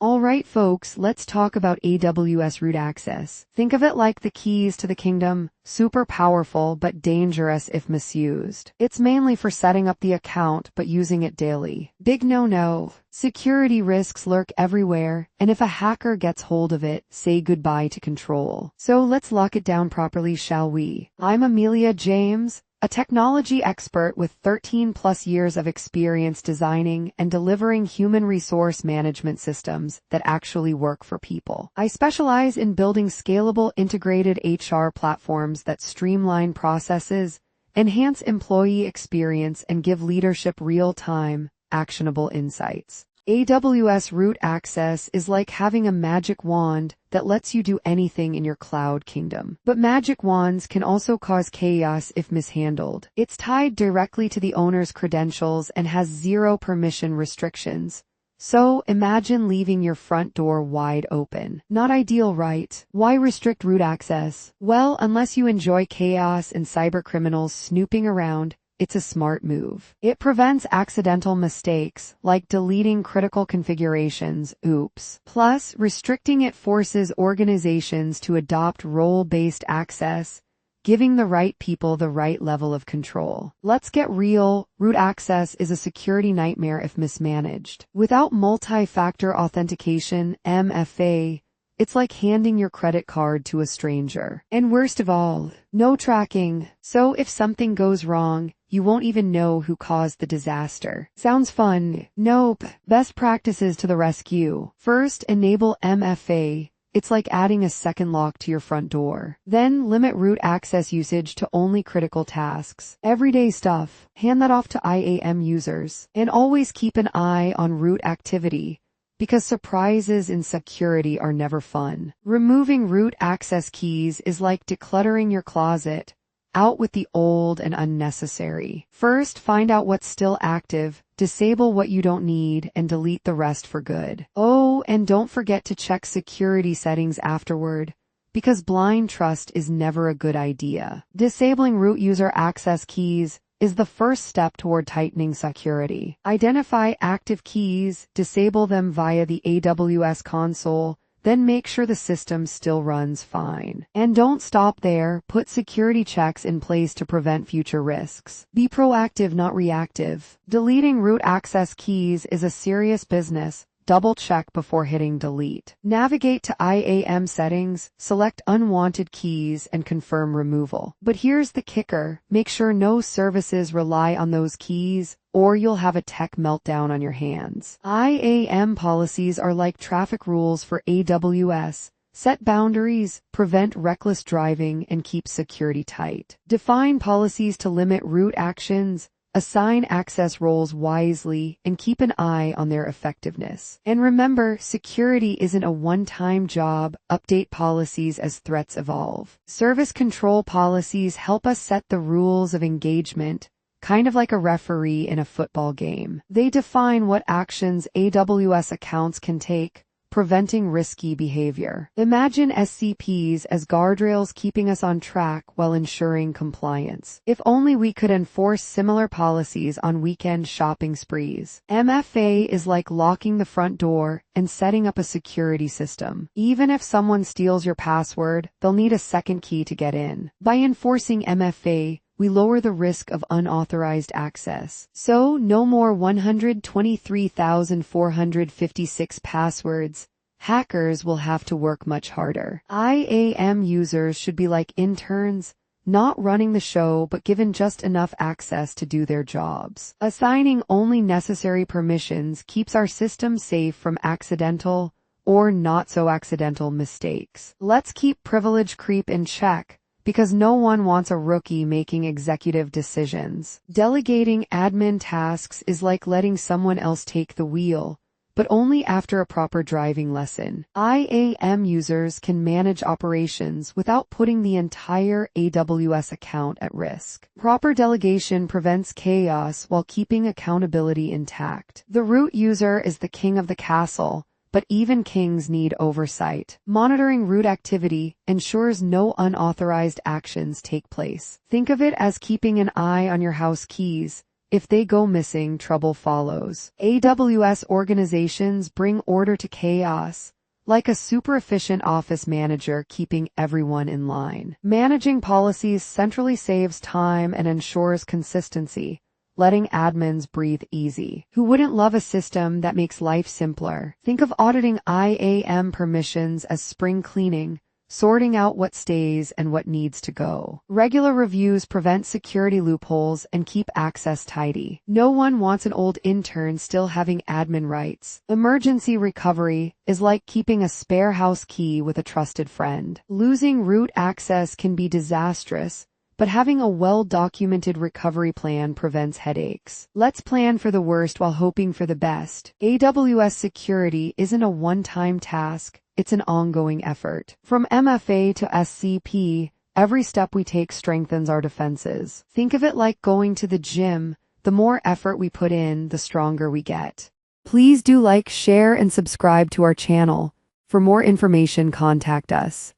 Alright folks, let's talk about AWS Root Access. Think of it like the keys to the kingdom, super powerful but dangerous if misused. It's mainly for setting up the account but using it daily. Big no-no. Security risks lurk everywhere, and if a hacker gets hold of it, say goodbye to control. So let's lock it down properly, shall we? I'm Amelia James, a technology expert with 13 plus years of experience designing and delivering human resource management systems that actually work for people. I specialize in building scalable integrated HR platforms that streamline processes, enhance employee experience, and give leadership real-time, actionable insights. AWS Root Access is like having a magic wand that lets you do anything in your cloud kingdom. But magic wands can also cause chaos if mishandled. It's tied directly to the owner's credentials and has zero permission restrictions. So imagine leaving your front door wide open. Not ideal, right? Why restrict root access? Well, unless you enjoy chaos and cybercriminals snooping around, it's a smart move. It prevents accidental mistakes, like deleting critical configurations, oops. Plus, restricting it forces organizations to adopt role-based access, giving the right people the right level of control. Let's get real, root access is a security nightmare if mismanaged. Without multi-factor authentication, MFA, it's like handing your credit card to a stranger. And worst of all, no tracking. So if something goes wrong, you won't even know who caused the disaster. Sounds fun? Nope. Best practices to the rescue. First, enable MFA. It's like adding a second lock to your front door. Then limit root access usage to only critical tasks. Everyday stuff. Hand that off to IAM users. And always keep an eye on root activity, because surprises in security are never fun. Removing root access keys is like decluttering your closet. Out with the old and unnecessary. First, find out what's still active, disable what you don't need, and delete the rest for good. Oh, and don't forget to check security settings afterward, because blind trust is never a good idea. Disabling root user access keys is the first step toward tightening security. Identify active keys, disable them via the AWS console, then make sure the system still runs fine. And don't stop there, put security checks in place to prevent future risks. Be proactive, not reactive. Deleting root access keys is a serious business. Double check before hitting delete. Navigate to IAM settings, select unwanted keys, and confirm removal. But here's the kicker. Make sure no services rely on those keys, or you'll have a tech meltdown on your hands. IAM policies are like traffic rules for AWS. Set boundaries, prevent reckless driving, and keep security tight. Define policies to limit root actions, assign access roles wisely, and keep an eye on their effectiveness. And remember, security isn't a one-time job. Update policies as threats evolve. Service control policies help us set the rules of engagement, kind of like a referee in a football game. They define what actions AWS accounts can take, preventing risky behavior. Imagine SCPs as guardrails keeping us on track while ensuring compliance. If only we could enforce similar policies on weekend shopping sprees. MFA is like locking the front door and setting up a security system. Even if someone steals your password, they'll need a second key to get in. By enforcing MFA, we lower the risk of unauthorized access. So, no more 123,456 passwords. Hackers will have to work much harder. IAM users should be like interns, not running the show but given just enough access to do their jobs. Assigning only necessary permissions keeps our system safe from accidental or not so accidental mistakes. Let's keep privilege creep in check, because no one wants a rookie making executive decisions. Delegating admin tasks is like letting someone else take the wheel, but only after a proper driving lesson. IAM users can manage operations without putting the entire AWS account at risk. Proper delegation prevents chaos while keeping accountability intact. The root user is the king of the castle, but even kings need oversight. Monitoring root activity ensures no unauthorized actions take place. Think of it as keeping an eye on your house keys, If they go missing, trouble follows. AWS organizations bring order to chaos, like a super efficient office manager keeping everyone in line. Managing policies centrally saves time and ensures consistency, letting admins breathe easy. Who wouldn't love a system that makes life simpler? Think of auditing IAM permissions as spring cleaning, sorting out what stays and what needs to go. Regular reviews prevent security loopholes and keep access tidy. No one wants an old intern still having admin rights. Emergency recovery is like keeping a spare house key with a trusted friend. Losing root access can be disastrous, but having a well-documented recovery plan prevents headaches. Let's plan for the worst while hoping for the best. AWS security isn't a one-time task. It's an ongoing effort. From MFA to SCP, every step we take strengthens our defenses. Think of it like going to the gym. The more effort we put in, the stronger we get. Please do like, share, and subscribe to our channel. For more information, contact us.